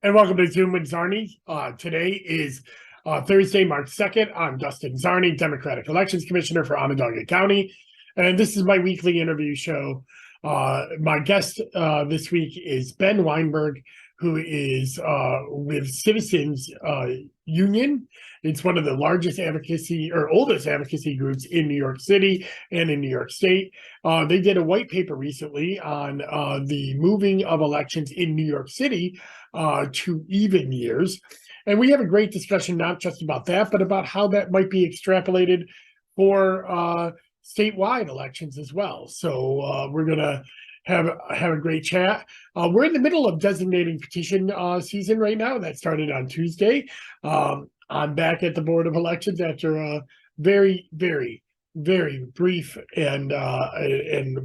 And welcome to Zoom with Czarny. Today is Thursday, March 2nd. I'm Dustin Czarny, Democratic Elections Commissioner for Onondaga County. And this is my weekly interview show. My guest this week is Ben Weinberg, who is with Citizens Union. It's one of the largest advocacy or oldest advocacy groups in New York City and in New York State. They did a white paper recently on the moving of elections in New York City to even years. And we have a great discussion, not just about that, but about how that might be extrapolated for statewide elections as well. So we're going to have a great chat. We're in the middle of designating petition season right now. That started on Tuesday. I'm back at the Board of Elections after a very, very, very brief and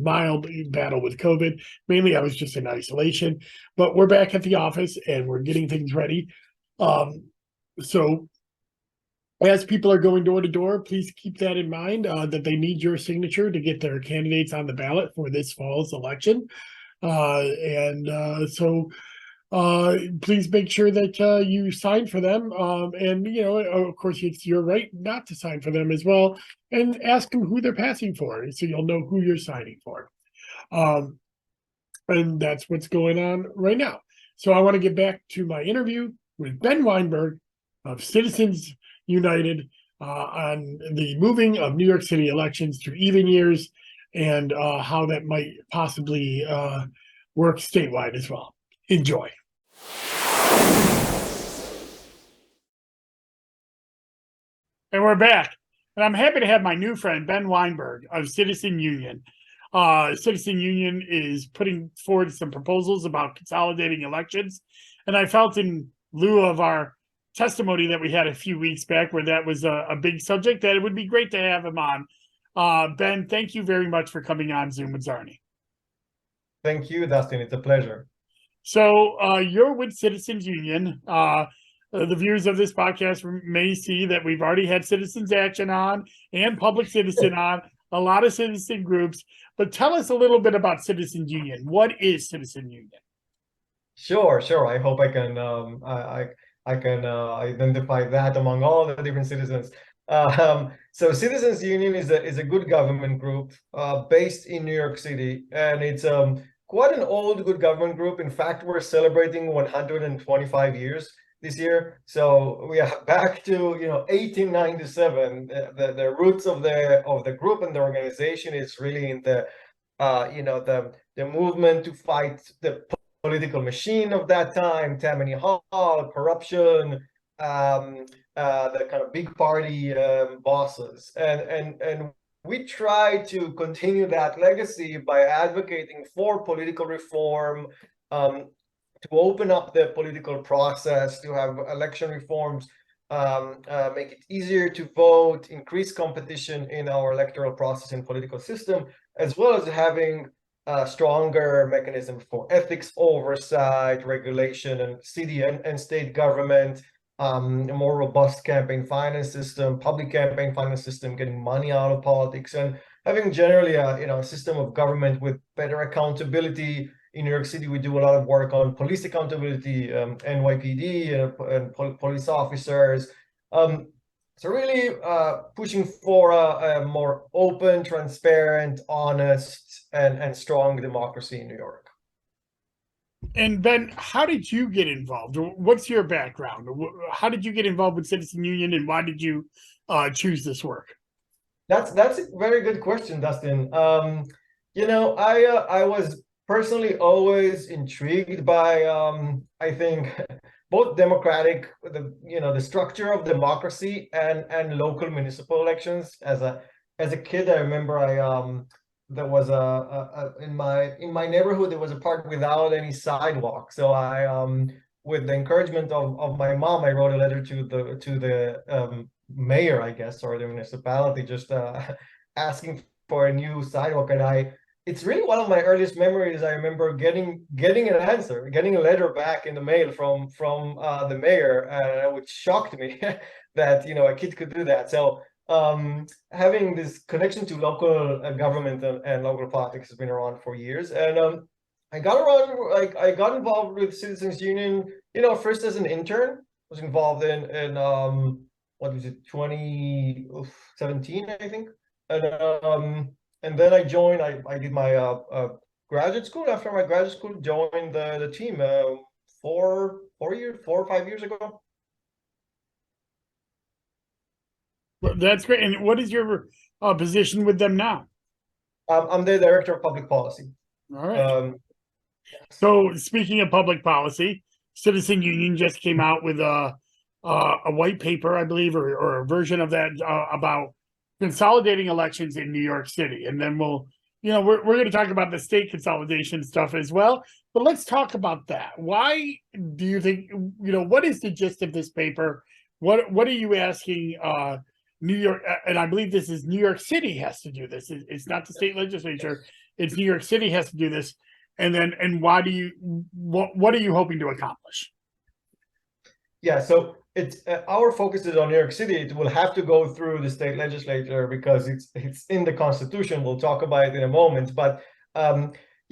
mild battle with COVID. Mainly, I was just in isolation, but we're back at the office and we're getting things ready. So as people are going door to door, please keep that in mind, that they need your signature to get their candidates on the ballot for this fall's election. So please make sure that you sign for them. And, you know, of course, it's your right not to sign for them as well. And ask them who they're passing for, so you'll know who you're signing for. And that's what's going on right now. So I want to get back to my interview with Ben Weinberg of Citizens United on the moving of New York City elections to even years and how that might possibly work statewide as well. Enjoy. And we're back. And I'm happy to have my new friend, Ben Weinberg of Citizen Union. Citizen Union is putting forward some proposals about consolidating elections. And I felt in lieu of our testimony that we had a few weeks back where that was a big subject, that it would be great to have him on. Ben, thank you very much for coming on Zoom with Czarny. Thank you, Dustin. It's a pleasure. So you're with Citizens Union. The viewers of this podcast may see that we've already had Citizens Action on and Public Citizen on, a lot of citizen groups. But tell us a little bit about Citizens Union. What is Citizen Union? Sure. I hope I can I can identify that among all the different citizens. So Citizens Union is a good government group based in New York City, and it's quite an old good government group. In fact, we're celebrating 125 years this year. So we are back to 1897. The roots of the group and the organization is really in the the movement to fight the political machine of that time, Tammany Hall, corruption, the kind of big party bosses, and we try to continue that legacy by advocating for political reform, to open up the political process, to have election reforms, make it easier to vote, increase competition in our electoral process and political system, as well as having a stronger mechanism for ethics oversight, regulation, and city and state government, a more robust campaign finance system, public campaign finance system, getting money out of politics, and having generally a system of government with better accountability. In New York City, we do a lot of work on police accountability, NYPD and police officers. So really pushing for a more open, transparent, honest, and strong democracy in New York. And Ben, how did you get involved? What's your background? How did you get involved with Citizen Union, and why did you choose this work? That's a very good question, Dustin. I was personally always intrigued by I think both democratic, the structure of democracy and local municipal elections. As a kid, I remember there was in my neighborhood there was a park without any sidewalk. So I with the encouragement of my mom, I wrote a letter to the mayor, I guess, or the municipality, just asking for a new sidewalk. And it's really one of my earliest memories. I remember getting an answer, getting a letter back in the mail from the mayor, which shocked me that a kid could do that. So having this connection to local government and local politics has been around for years. And I got involved with Citizens Union First as an intern, was involved in what was it, 2017, I think. And then I joined, I did my graduate school. After my graduate school, joined the team 4 or 5 years ago. Well, that's great. And what is your position with them now? I'm the director of public policy. All right. So speaking of public policy, Citizen Union just came out with a white paper, I believe, or a version of that about consolidating elections in New York City. And then we're going to talk about the state consolidation stuff as well. But let's talk about that. Why do you think, what is the gist of this paper? What are you asking New York? And I believe this is New York City has to do this. It's not the state legislature. It's New York City has to do this. And why what are you hoping to accomplish? Yeah, so it's our focus is on New York City. It will have to go through the state legislature because it's in the Constitution. We'll talk about it in a moment. But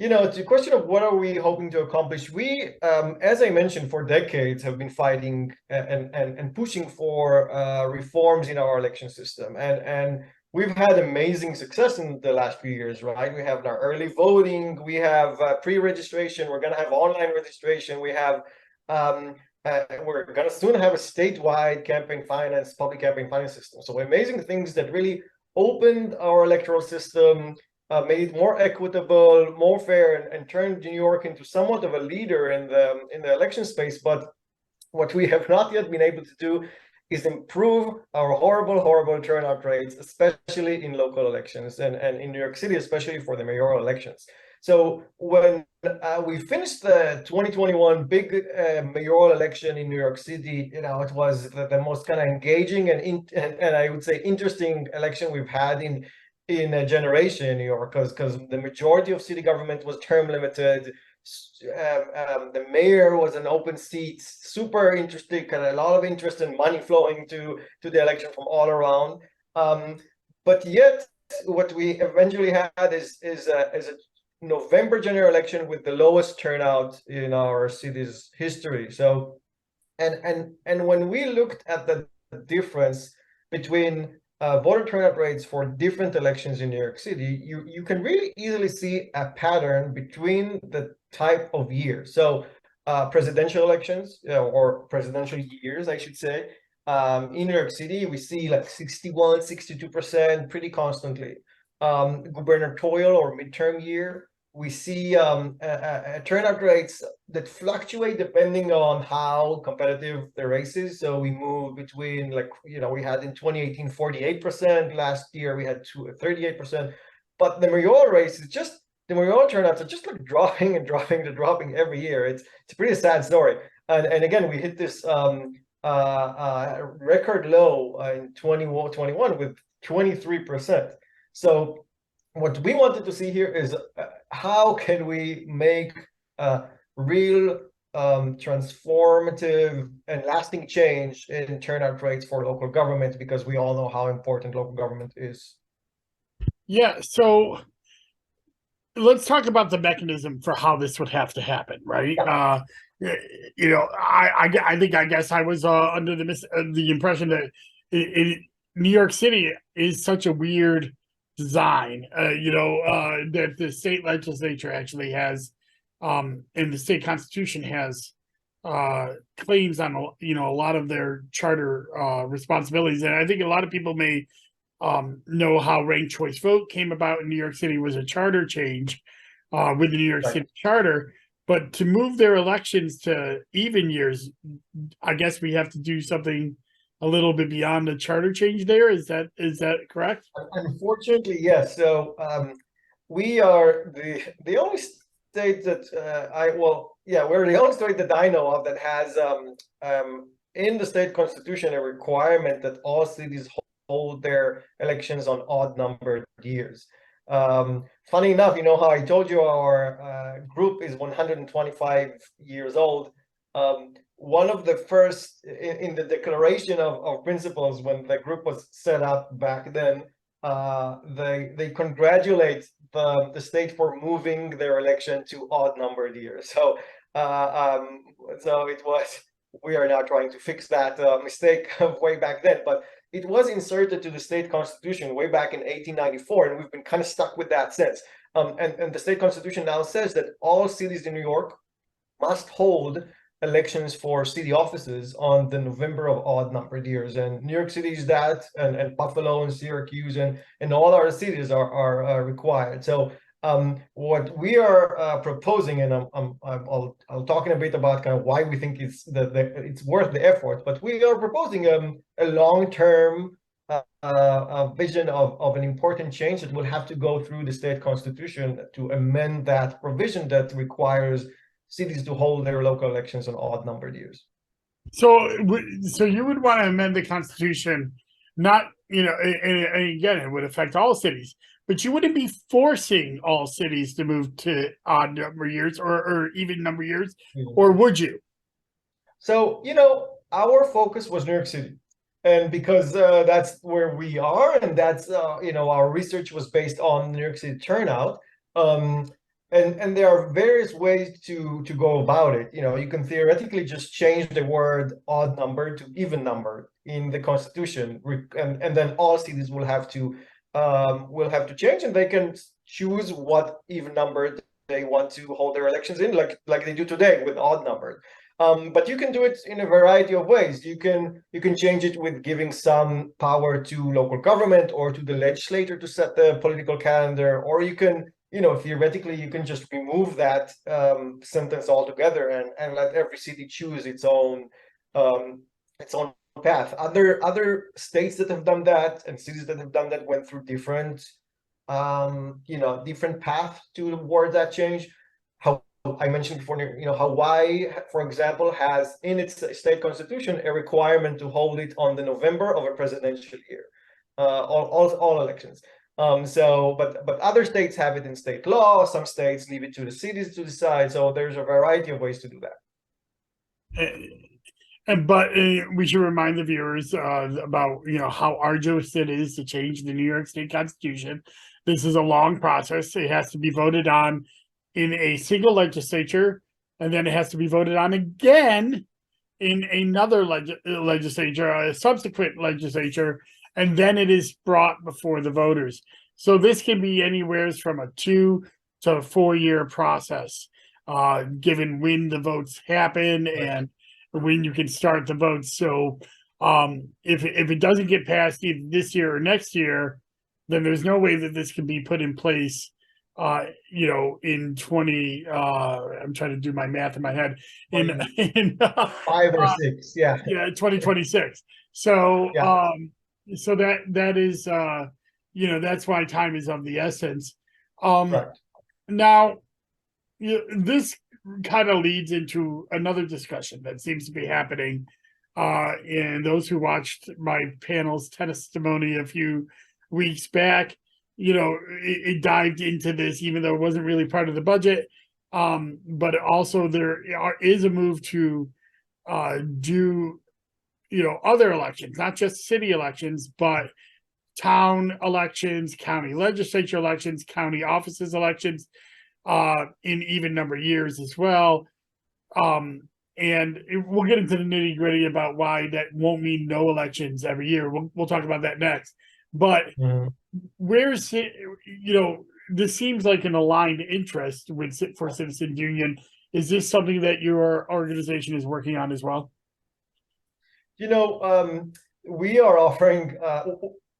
it's a question of what are we hoping to accomplish. We, as I mentioned, for decades have been fighting and pushing for reforms in our election system, and we've had amazing success in the last few years, right? We have our early voting, we have pre-registration, we're going to have online registration, we have we're going to soon have a statewide public campaign finance system. So amazing things that really opened our electoral system, made it more equitable, more fair, and turned New York into somewhat of a leader in the election space. But what we have not yet been able to do is improve our horrible turnout rates, especially in local elections and in New York City, especially for the mayoral elections. So when we finished the 2021 big mayoral election in New York City, it was the most kind of engaging and I would say interesting election we've had in a generation in New York, because the majority of city government was term limited. The mayor was an open seat, super interesting, and a lot of interest and money flowing to the election from all around. But yet, what we eventually had is a November general election with the lowest turnout in our city's history. So, and when we looked at the difference between voter turnout rates for different elections in New York City, you can really easily see a pattern between the type of year. So presidential elections, or presidential years, I should say, in New York City, we see like 61, 62% pretty constantly. Gubernatorial or midterm year, we see turnout rates that fluctuate depending on how competitive the race is. So we move between, we had in 2018 48%. Last year we had 38%. But the mayoral race is just, the mayoral turnouts are just like dropping every year. It's a pretty sad story. And again, we hit this record low in 2021 with 23%. So what we wanted to see here is how can we make real transformative and lasting change in turnout rates for local government, because we all know how important local government is. Yeah, so let's talk about the mechanism for how this would have to happen, right? I guess I was under the impression that New York City is such a weird design, that the state legislature actually has, and the state constitution has claims on a lot of their charter responsibilities. And I think a lot of people may know how ranked choice vote came about in New York City was a charter change with the New York City charter. But to move their elections to even years, I guess we have to do something a little bit beyond the charter change there. Is that correct? Unfortunately, yes. So we are the only state that we're the only state that I know of that has in the state constitution a requirement that all cities hold their elections on odd numbered years. Funny enough, how I told you our group is 125 years old. One of the first in the declaration of principles when the group was set up back then, they congratulate the state for moving their election to odd numbered years. So So it was. We are now trying to fix that mistake of way back then, but it was inserted to the state constitution way back in 1894, and we've been kind of stuck with that since. And the state constitution now says that all cities in New York must hold elections for city offices on the November of odd numbered years. And New York City is that, and Buffalo and Syracuse and all our cities are required. So what we are proposing, and I'll talk in a bit about kind of why we think it's worth the effort, but we are proposing a long-term vision of an important change that will have to go through the state constitution to amend that provision that requires cities to hold their local elections on odd numbered years. So you would want to amend the Constitution, not, and again, it would affect all cities, but you wouldn't be forcing all cities to move to odd number years or even number years, or would you? So, our focus was New York City. And because that's where we are, and that's, our research was based on New York City turnout. And there are various ways to go about it. You can theoretically just change the word odd number to even number in the Constitution, and then all cities will have to change, and they can choose what even number they want to hold their elections in, like they do today with odd number. But you can do it in a variety of ways. You can change it with giving some power to local government or to the legislature to set the political calendar, or you can, theoretically, you can just remove that sentence altogether and let every city choose its own path. Other states that have done that and cities that have done that went through different path toward that change. How I mentioned before, Hawaii, for example, has in its state constitution a requirement to hold it on the November of a presidential year, all elections. But other states have it in state law. Some states leave it to the cities to decide. So there's a variety of ways to do that. But we should remind the viewers about how arduous it is to change the New York State Constitution. This is a long process. It has to be voted on in a single legislature, and then it has to be voted on again in another legislature, a subsequent legislature, and then it is brought before the voters. So this can be anywhere from a 2 to 4 year process, given when the votes happen and when you can start the votes. So if it doesn't get passed either this year or next year, then there's no way that this can be put in place in 20 I'm trying to do my math in my head, in 5 or 6 2026. So so that is that's why time is of the essence. Right. Now this kind of leads into another discussion that seems to be happening, and those who watched my panel's testimony a few weeks back, it dived into this, even though it wasn't really part of the budget. But also there is a move to do, other elections, not just city elections, but town elections, county legislature elections, county offices elections, in even number years as well. And we'll get into the nitty gritty about why that won't mean no elections every year. We'll talk about that next. But where's it, this seems like an aligned interest for Citizens Union. Is this something that your organization is working on as well? We are offering,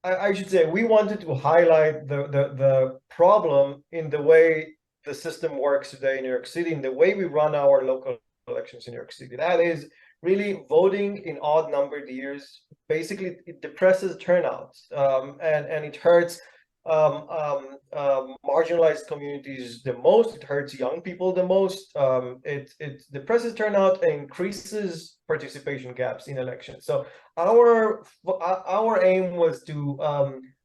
I should say, we wanted to highlight the problem in the way the system works today in New York City, in the way we run our local elections in New York City. That is really voting in odd numbered years. Basically, it depresses turnout, and it hurts marginalized communities the most. It hurts young people the most. It depresses turnout and increases participation gaps in elections. So our aim was to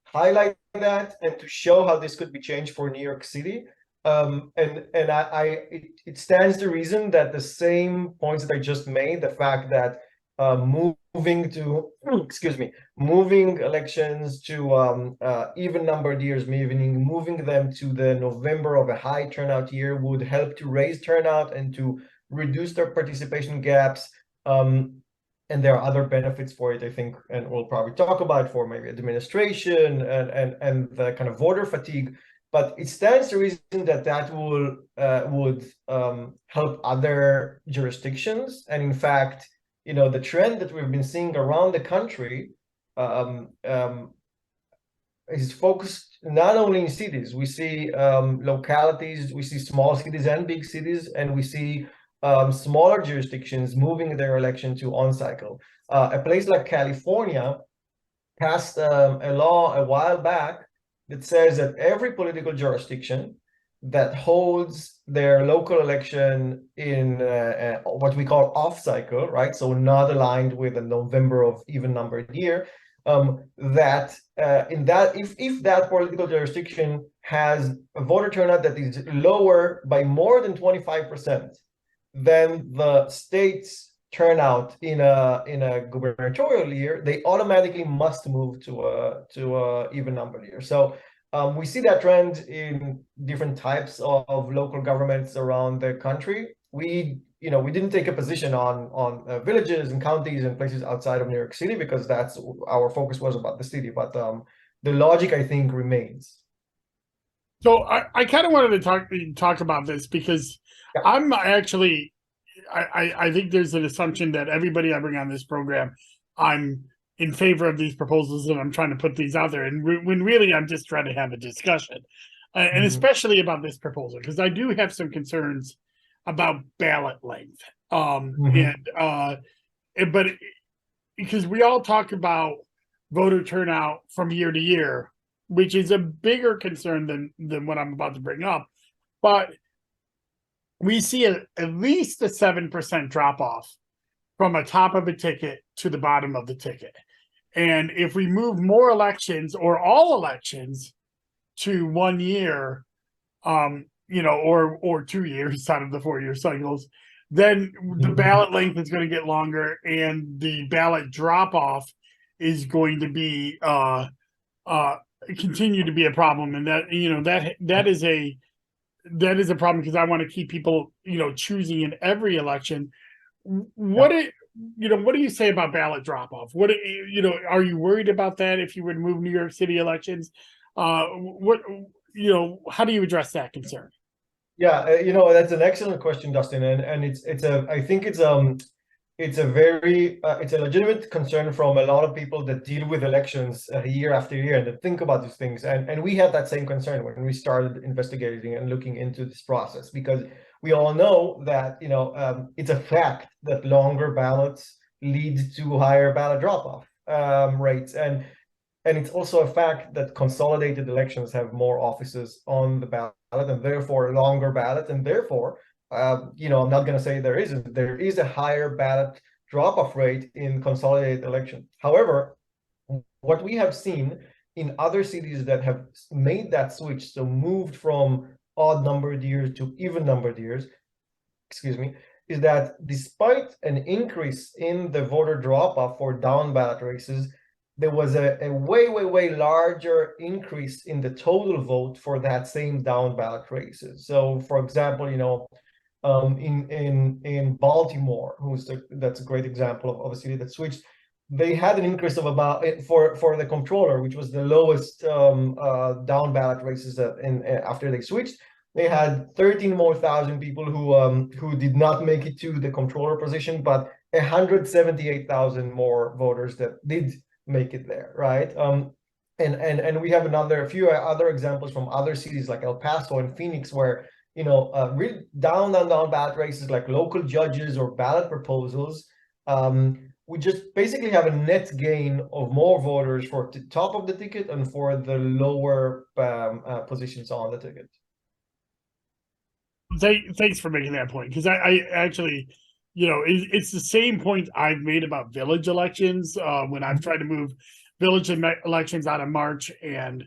highlight that and to show how this could be changed for New York City. It stands to reason that the same points that I just made, the fact that moving elections to even numbered years, meaning moving them to the November of a high turnout year, would help to raise turnout and to reduce their participation gaps. And there are other benefits for it, I think, and we'll probably talk about for maybe administration and the kind of voter fatigue. But it stands to reason that that would help other jurisdictions. And in fact, the trend that we've been seeing around the country is focused not only in cities. We see localities, we see small cities and big cities, and we see smaller jurisdictions moving their election to on-cycle. A place like California passed a law a while back that says that every political jurisdiction that holds their local election in what we call off-cycle, right? So not aligned with a November of even-numbered year, if that political jurisdiction has a voter turnout that is lower by more than 25%, then the state's turnout in a gubernatorial year, they automatically must move to a even numbered year. So we see that trend in different types of local governments around the country. We didn't take a position on villages and counties and places outside of New York City because that's our focus was about the city. But the logic, I think, remains. So I kind of wanted to talk about this because I'm actually, I think there's an assumption that everybody I bring on this program, I'm in favor of these proposals and I'm trying to put these out there. And when really I'm just trying to have a discussion, and especially about this proposal, because I do have some concerns about ballot length. But because we all talk about voter turnout from year to year, which is a bigger concern than what I'm about to bring up. But we see at least a 7% drop off from a top of a ticket to the bottom of the ticket. And if we move more elections or all elections to 1 year, or 2 years out of the 4-year cycles, then the ballot length is going to get longer and the ballot drop off is going to be continue to be a problem. And that is a problem because I want to keep people, choosing in every election. What do you say about ballot drop off? Are you worried about that if you would move New York City elections? How do you address that concern? Yeah, that's an excellent question, Dustin, and I think it's a legitimate concern from a lot of people that deal with elections year after year and that think about these things. And we had that same concern when we started investigating and looking into this process, because we all know that it's a fact that longer ballots lead to higher ballot drop-off rates, and it's also a fact that consolidated elections have more offices on the ballot and therefore longer ballots, and therefore I'm not going to say there is a higher ballot drop-off rate in consolidated election. However, what we have seen in other cities that have made that switch, so moved from odd numbered years to even numbered years, is that despite an increase in the voter drop-off for down ballot races, there was a way larger increase in the total vote for that same down ballot races. So, for example, in Baltimore, that's a great example of a city that switched. They had an increase of about for the controller, which was the lowest down ballot races after they switched. They had 13,000 more people who did not make it to the controller position, but 178,000 more voters that did make it there, right? And we have a few other examples from other cities like El Paso and Phoenix, where really down ballot races like local judges or ballot proposals, we just basically have a net gain of more voters for the top of the ticket and for the lower positions on the ticket. Thanks for making that point, because I actually, it's the same point I've made about village elections when I've tried to move village elections out of March and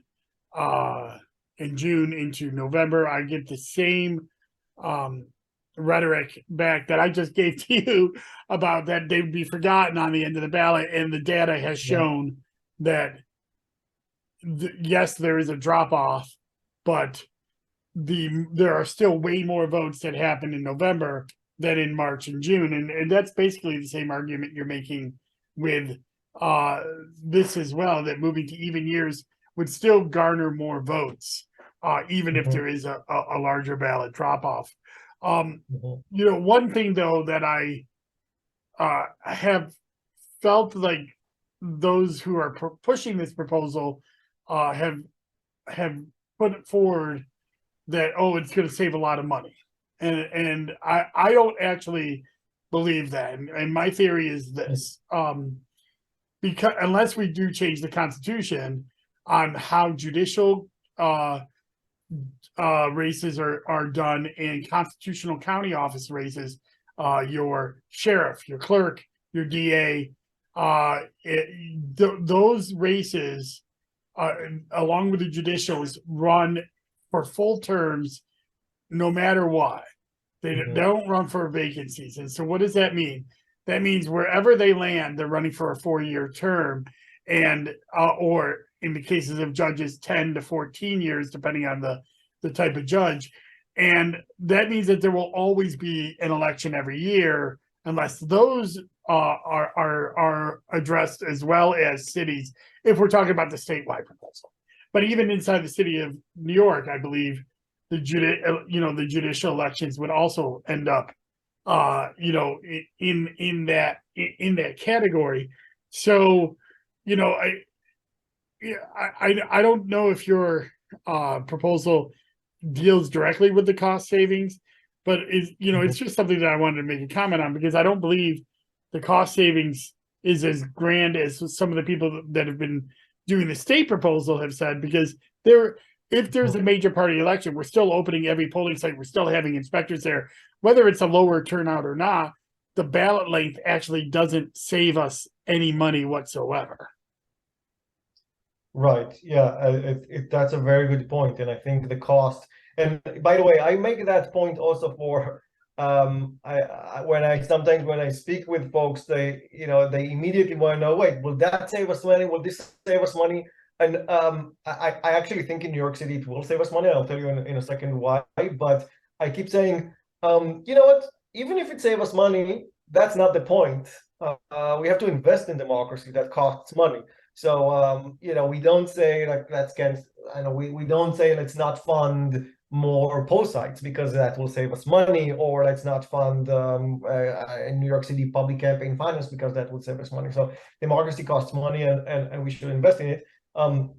in June into November. I get the same rhetoric back that I just gave to you about that they'd be forgotten on the end of the ballot, and the data has shown that yes, there is a drop off, but there are still way more votes that happen in November than in March and June. And that's basically the same argument you're making with this as well, that moving to even years would still garner more votes, even if there is a larger ballot drop off. One thing though that I have felt like those who are pushing this proposal have put forward that, oh, it's going to save a lot of money, and I don't actually believe that. And my theory is this: because unless we do change the Constitution on how judicial races are done, and constitutional county office races, your sheriff, your clerk, your DA, those races, along with the judicials, run for full terms, no matter what. They don't run for vacancies. And so what does that mean? That means wherever they land, they're running for a 4-year term, and or in the cases of judges, 10 to 14 years, depending on the type of judge. And that means that there will always be an election every year, unless those are addressed, as well as cities, if we're talking about the statewide proposal. But even inside the city of New York, I believe the judicial elections would also end up in that category. So I don't know if your proposal deals directly with the cost savings, but it's just something that I wanted to make a comment on, because I don't believe the cost savings is as grand as some of the people that have been doing the state proposal have said, because if there's a major party election, we're still opening every polling site, we're still having inspectors there, whether it's a lower turnout or not. The ballot length actually doesn't save us any money whatsoever. Right. Yeah, that's a very good point, and I think the cost. And by the way, I make that point also for when I speak with folks, they immediately want to know, wait, will that save us money? Will this save us money? And I actually think in New York City it will save us money. I'll tell you in a second why. But I keep saying, you know what? Even if it saves us money, that's not the point. We have to invest in democracy. That costs money. So we don't say like we don't say let's not fund more poll sites because that will save us money, or let's not fund in New York City public campaign finance because that will save us money. So democracy costs money, and we should invest in it. To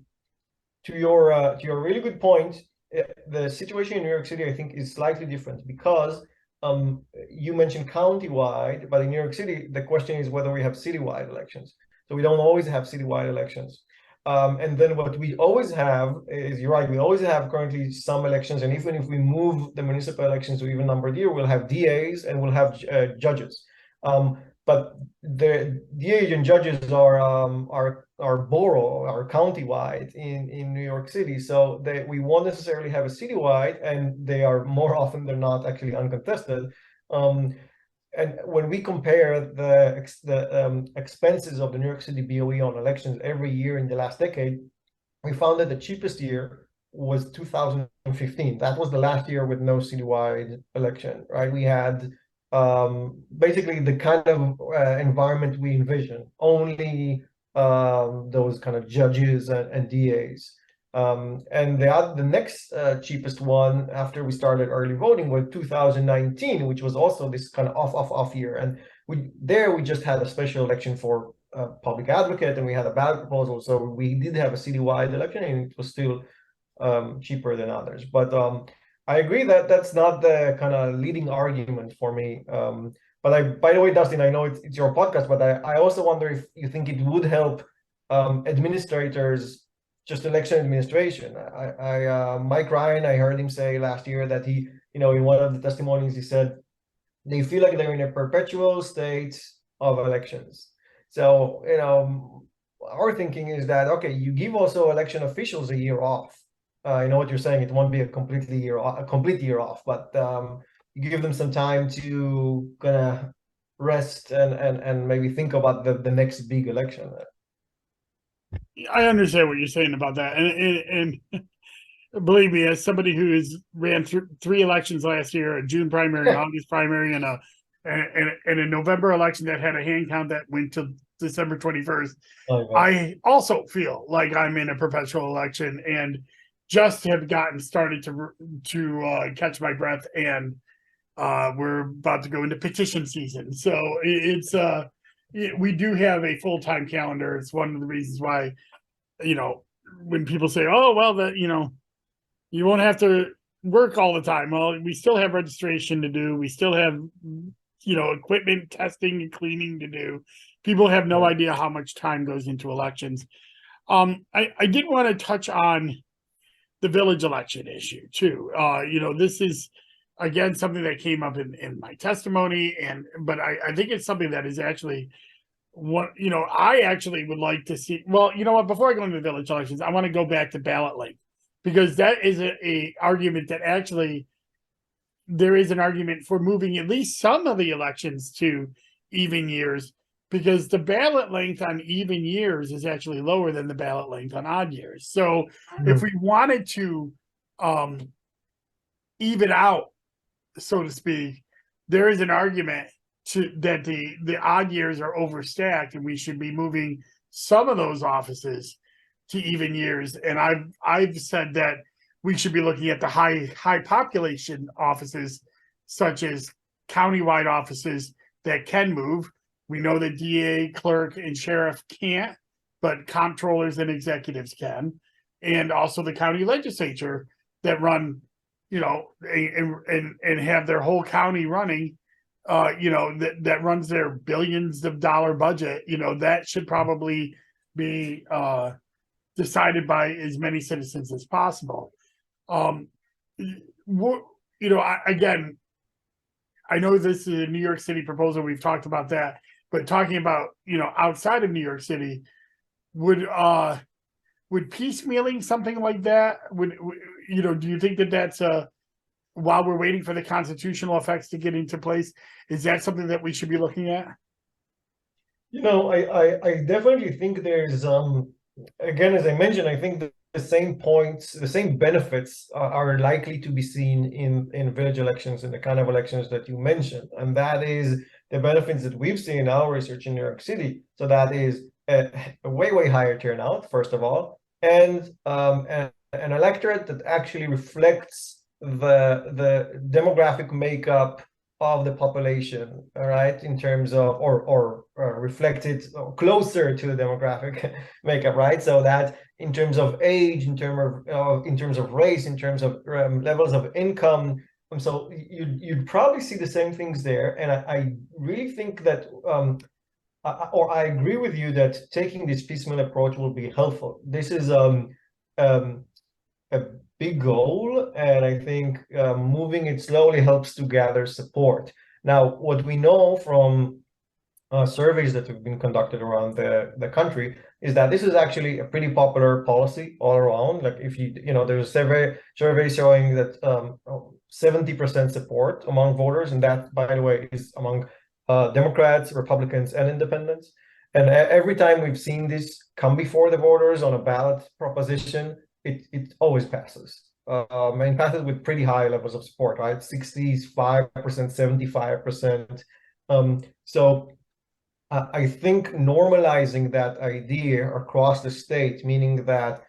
your really good point, the situation in New York City, I think, is slightly different because you mentioned countywide, but in New York City, the question is whether we have citywide elections. So we don't always have citywide elections. And then what we always have is, you're right, we always have currently some elections. And even if we move the municipal elections to even numbered year, we'll have DAs and we'll have judges. But the DAs and judges are borough, are countywide in New York City. So we won't necessarily have a citywide, and they are more often than not actually uncontested. And when we compare the expenses of the New York City BOE on elections every year in the last decade, we found that the cheapest year was 2015. That was the last year with no citywide election, right? We had basically the kind of environment we envision, only those kind of judges and DAs. And the next cheapest one after we started early voting was 2019, which was also this kind of off year. And we just had a special election for public advocate, and we had a ballot proposal. So we did have a citywide election, and it was still cheaper than others. But I agree that that's not the kind of leading argument for me. But by the way, Dustin, I know it's your podcast, but I also wonder if you think it would help administrators, just election administration. Mike Ryan, I heard him say last year that he, in one of the testimonies, he said they feel like they're in a perpetual state of elections. So, our thinking is that, okay, you give also election officials a year off. I know what you're saying. It won't be a complete year off, but you give them some time to kind of rest and maybe think about the next big election. I understand what you're saying about that, and believe me, as somebody who has ran through 3 elections last year, a June primary, an August primary, and a November election that had a hand count that went to December 21st, I also feel like I'm in a perpetual election and just have gotten started to catch my breath, and we're about to go into petition season. So we do have a full-time calendar. It's one of the reasons why, when people say, oh, well, you won't have to work all the time. Well, we still have registration to do. We still have, equipment testing and cleaning to do. People have no idea how much time goes into elections. I did want to touch on the village election issue too. This is, again, something that came up in my testimony, but I think it's something that is actually I actually would like to see. Well, you know what? Before I go into the village elections, I want to go back to ballot length, because that is a argument that actually there is an argument for moving at least some of the elections to even years, because the ballot length on even years is actually lower than the ballot length on odd years. So if we wanted to even out, so to speak, there is an argument that the odd years are overstacked, and we should be moving some of those offices to even years. And I've said that we should be looking at the high population offices, such as countywide offices that can move. We know that DA, clerk, and sheriff can't, but comptrollers and executives can, and also the county legislature that run, and have their whole county running. That runs their billions of dollar budget. That should probably be decided by as many citizens as possible. Again, I know this is a New York City proposal. We've talked about that, but talking about, outside of New York City, would piecemealing something like that, do you think that that's while we're waiting for the constitutional effects to get into place, is that something that we should be looking at? I definitely think there's, again, as I mentioned, I think the same points, the same benefits are likely to be seen in village elections and the kind of elections that you mentioned. And that is the benefits that we've seen in our research in New York City. So that is a way higher turnout, first of all, and an electorate that actually reflects the demographic makeup of the population, all right, in terms of or reflected closer to the demographic makeup, right? So that in terms of age, in terms of race, in terms of levels of income, so you'd probably see the same things there. And I really think that, or I agree with you that taking this piecemeal approach will be helpful. This is a big goal, and I think moving it slowly helps to gather support. Now, what we know from surveys that have been conducted around the country is that this is actually a pretty popular policy all around. Like if there's a survey showing that 70% support among voters, and that, by the way, is among Democrats, Republicans, and independents. And every time we've seen this come before the voters on a ballot proposition, it always passes. And passes with pretty high levels of support, right? 65%, 75%. So I think normalizing that idea across the state, meaning that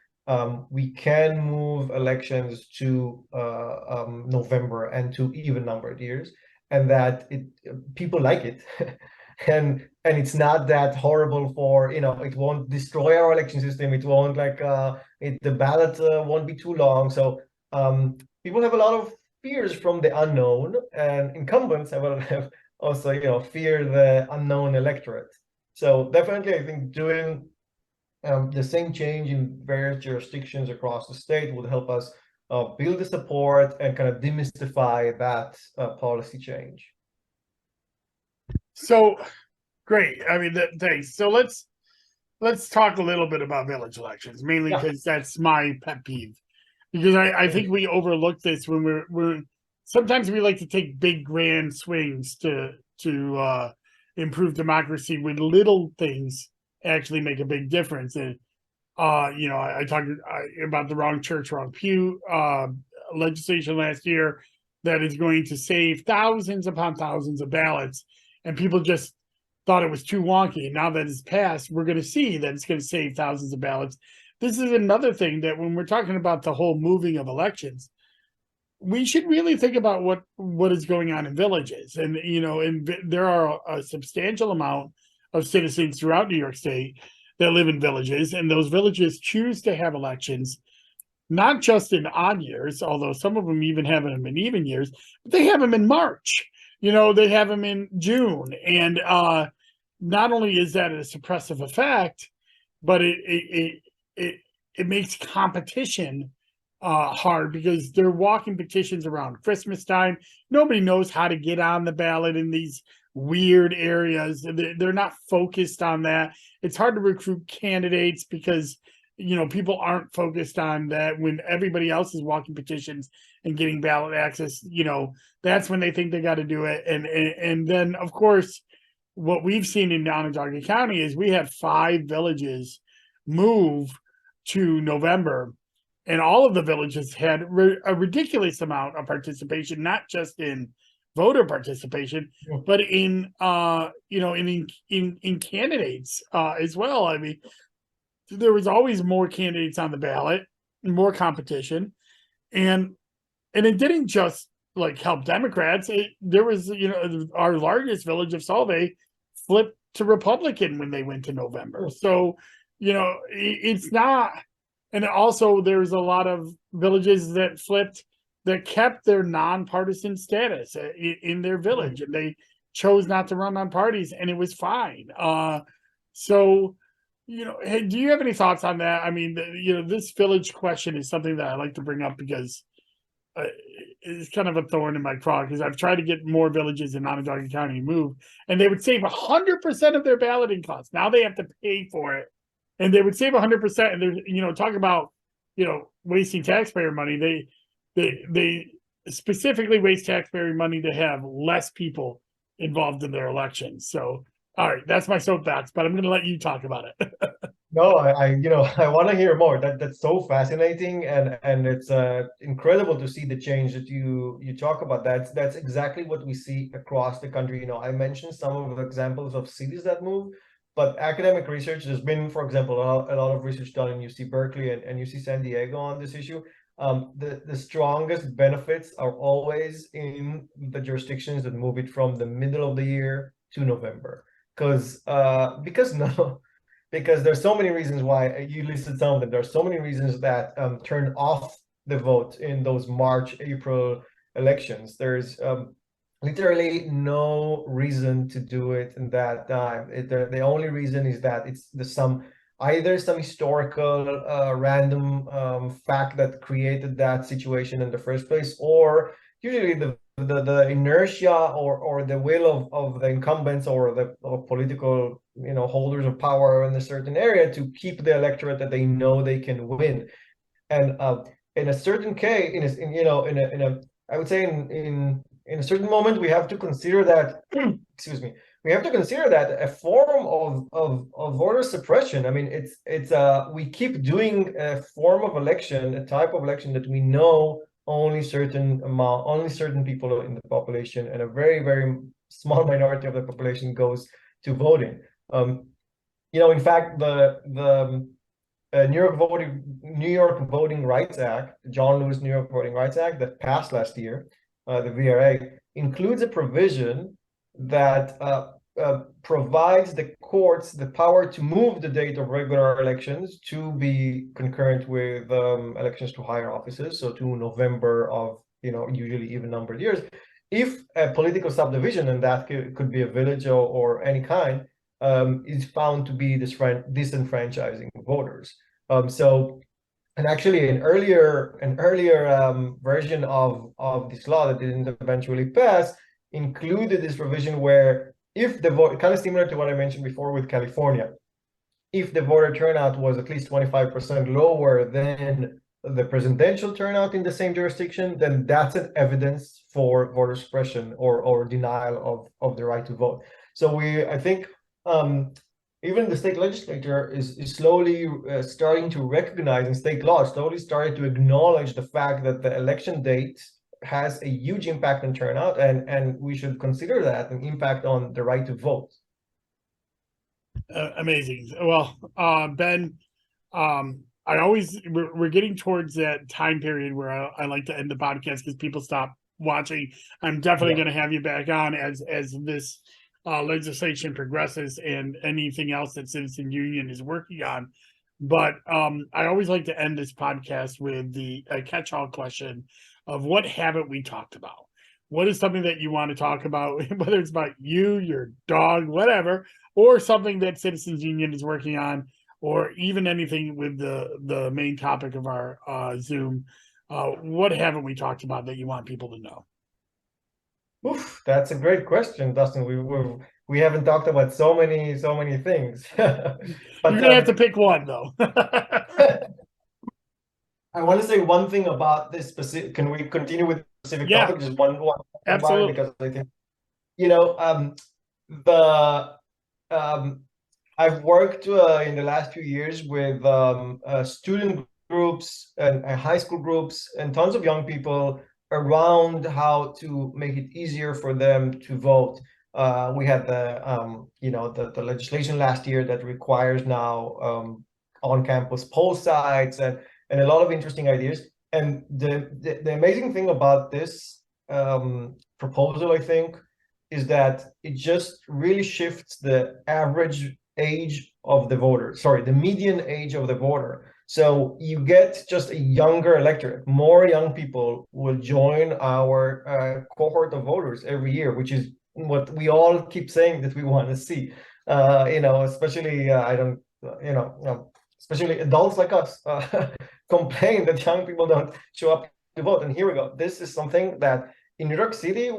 we can move elections to November and to even numbered years, and that people like it. And it's not that horrible for, it won't destroy our election system. It won't the ballot won't be too long. So people have a lot of fears from the unknown, and incumbents have also, fear the unknown electorate. So definitely, I think doing the same change in various jurisdictions across the state would help us build the support and kind of demystify that policy change. So great. I mean, thanks. So let's talk a little bit about village elections, mainly because that's my pet peeve. Because I think we overlook this when we're sometimes we like to take big grand swings to improve democracy when little things actually make a big difference. And I talked about the wrong church, wrong pew legislation last year that is going to save thousands upon thousands of ballots, and people just thought it was too wonky. And now that it's passed, we're going to see that it's going to save thousands of ballots. This is another thing that when we're talking about the whole moving of elections, we should really think about what is going on in villages. And there are a substantial amount of citizens throughout New York State that live in villages, and those villages choose to have elections not just in odd years, although some of them even have them in even years, but they have them in March. They have them in June, and not only is that a suppressive effect, but it makes competition hard, because they're walking petitions around Christmas time. Nobody knows how to get on the ballot in these weird areas. They're not focused on that. It's hard to recruit candidates because people aren't focused on that. When everybody else is walking petitions and getting ballot access, that's when they think they got to do it. And then of course what we've seen in Onondaga County is we had 5 villages move to November, and all of the villages had a ridiculous amount of participation, not just in voter participation, but in candidates as well. I mean, there was always more candidates on the ballot, more competition, and it didn't just like help Democrats. There was, our largest village of Solvay flipped to Republican when they went to November. So, it's not. And also there's a lot of villages that flipped that kept their nonpartisan status in their village, and they chose not to run on parties, and it was fine. So, hey, do you have any thoughts on that? I mean, this village question is something that I like to bring up because it's kind of a thorn in my craw, because I've tried to get more villages in Onondaga County to move, and they would save 100% of their balloting costs. Now they have to pay for it, and they would save 100%. And they're, talk about, wasting taxpayer money. They specifically waste taxpayer money to have less people involved in their elections. So, all right, that's my soapbox, but I'm going to let you talk about it. No, I want to hear more. That's so fascinating, and it's incredible to see the change that you talk about. That's exactly what we see across the country. I mentioned some of the examples of cities that move, but academic research, there's been, for example, a lot of research done in UC Berkeley and UC San Diego on this issue. The strongest benefits are always in the jurisdictions that move it from the middle of the year to November, because there's so many reasons why. You listed some of them. There are so many reasons that turn off the vote in those March, April elections. There's literally no reason to do it in that time. The only reason is that there's either some historical random fact that created that situation in the first place, or usually the inertia or the will of the incumbents or the political holders of power in a certain area to keep the electorate that they know they can win. And in a certain case, I would say in a certain moment, we have to consider that excuse me, we have to consider that a form of voter suppression. I mean, it's we keep doing a form of election, a type of election that we know only certain people in the population and a very, very small minority of the population goes to voting. In fact, the New York Voting Rights Act, John Lewis New York Voting Rights Act, that passed last year, the VRA, includes a provision that provides the courts the power to move the date of regular elections to be concurrent with elections to higher offices, so to November of usually even numbered years, if a political subdivision, and that could be a village or any kind, is found to be disenfranchising voters. And actually, an earlier version of this law that didn't eventually pass included this provision where, if the vote, kind of similar to what I mentioned before with California, if the voter turnout was at least 25% lower than the presidential turnout in the same jurisdiction, then that's an evidence for voter suppression or denial of the right to vote. So I think even the state legislature is slowly starting to recognize, and state law slowly started to acknowledge the fact that the election date has a huge impact on turnout, and we should consider that an impact on the right to vote. Amazing. Well, Ben, we're getting towards that time period where I like to end the podcast because people stop watching. I'm definitely going to have you back on as this legislation progresses and anything else that Citizen Union is working on. But I always like to end this podcast with the catch-all question of what haven't we talked about? What is something that you want to talk about, whether it's about you, your dog, whatever, or something that Citizens Union is working on, or even anything with the main topic of our Zoom. What haven't we talked about that you want people to know? Oof, that's a great question, Dustin. We haven't talked about so many things. But you're gonna have to pick one though. I want to say one thing about this specific. Can we continue with specific topic? Just one absolutely. Because I think, you know, I've worked in the last few years with student groups and high school groups and tons of young people around how to make it easier for them to vote. We had the legislation last year that requires now on-campus poll sites and a lot of interesting ideas. And the amazing thing about this proposal, I think, is that it just really shifts the average age of the voter, the median age of the voter. So you get just a younger electorate. More young people will join our cohort of voters every year, which is what we all keep saying that we want to see. Especially especially adults like us complain that young people don't show up to vote. And here we go. This is something that in New York City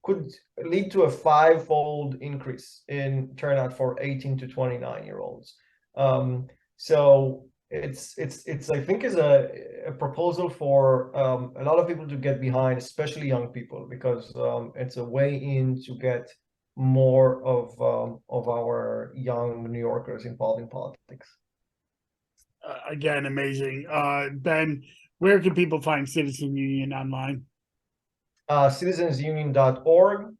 could lead to a 5-fold increase in turnout for 18 to 29-year-olds. So it's I think is a proposal for a lot of people to get behind, especially young people, because it's a way in to get more of our young New Yorkers involved in politics. Again, amazing. Ben, where can people find Citizen Union online? Citizensunion.org,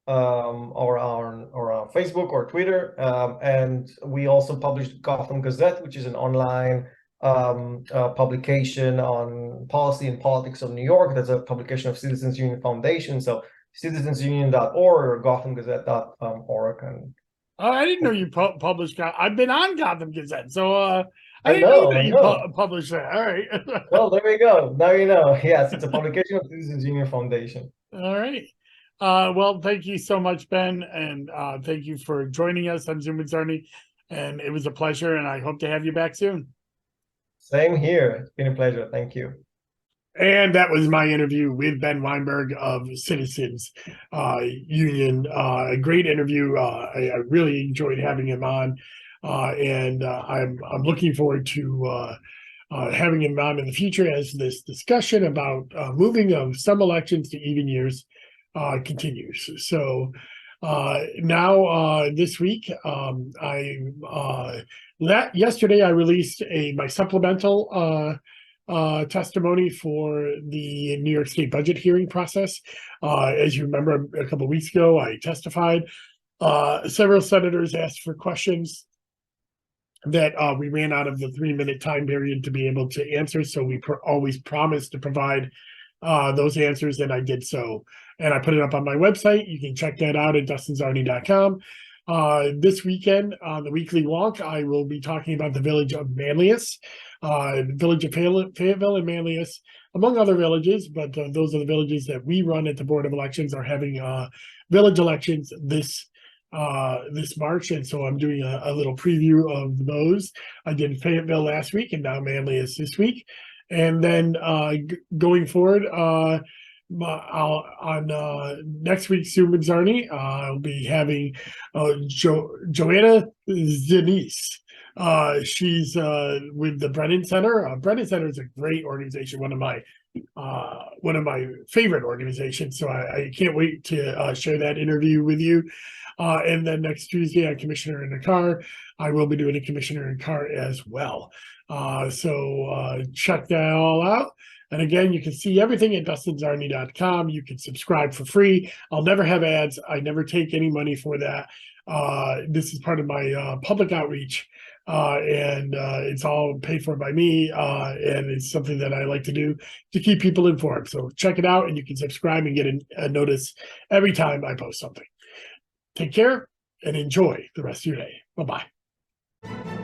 or on Facebook or Twitter, and we also published Gotham Gazette, which is an online publication on policy and politics of New York. That's a publication of Citizens Union Foundation. So citizensunion.org or gothamgazette.org. And I didn't know you published. I've been on Gotham Gazette, so I didn't know that you published that. All right. Well, there we go. Now you know. Yes, it's a publication of Citizens Union Foundation. All right. Well, thank you so much, Ben, and thank you for joining us on Zoom with Czarny. And it was a pleasure, and I hope to have you back soon. Same here. It's been a pleasure. Thank you. And that was my interview with Ben Weinberg of Citizens Union. A great interview. I really enjoyed having him on, and I'm looking forward to having him on in the future as this discussion about moving of some elections to even years continues. So now this week, yesterday I released my supplemental testimony for the New York State budget hearing process. As you remember, a couple of weeks ago, I testified. Several senators asked for questions that we ran out of the 3-minute time period to be able to answer. So we always promised to provide those answers, and I did so. And I put it up on my website. You can check that out at dustinczarny.com. This weekend on the weekly walk, I will be talking about the village of Manlius, the village of Fayetteville and Manlius, among other villages, but those are the villages that we run at the Board of Elections are having village elections this March, and so I'm doing a little preview of those. I did Fayetteville last week, and now Manlius this week, and then going forward, on next week's Zoom with Czarny, I'll be having Joanna Zenise. She's with the Brennan Center. Brennan Center is a great organization, one of my favorite organizations. So I can't wait to share that interview with you. And then next Tuesday on Commissioner in the Car, I will be doing a Commissioner in Car as well. So check that all out. And again, you can see everything at dustinzarny.com. You can subscribe for free. I'll never have ads. I never take any money for that. This is part of my public outreach, and it's all paid for by me, and it's something that I like to do to keep people informed. So check it out, and you can subscribe and get a notice every time I post something. Take care and enjoy the rest of your day. Bye-bye.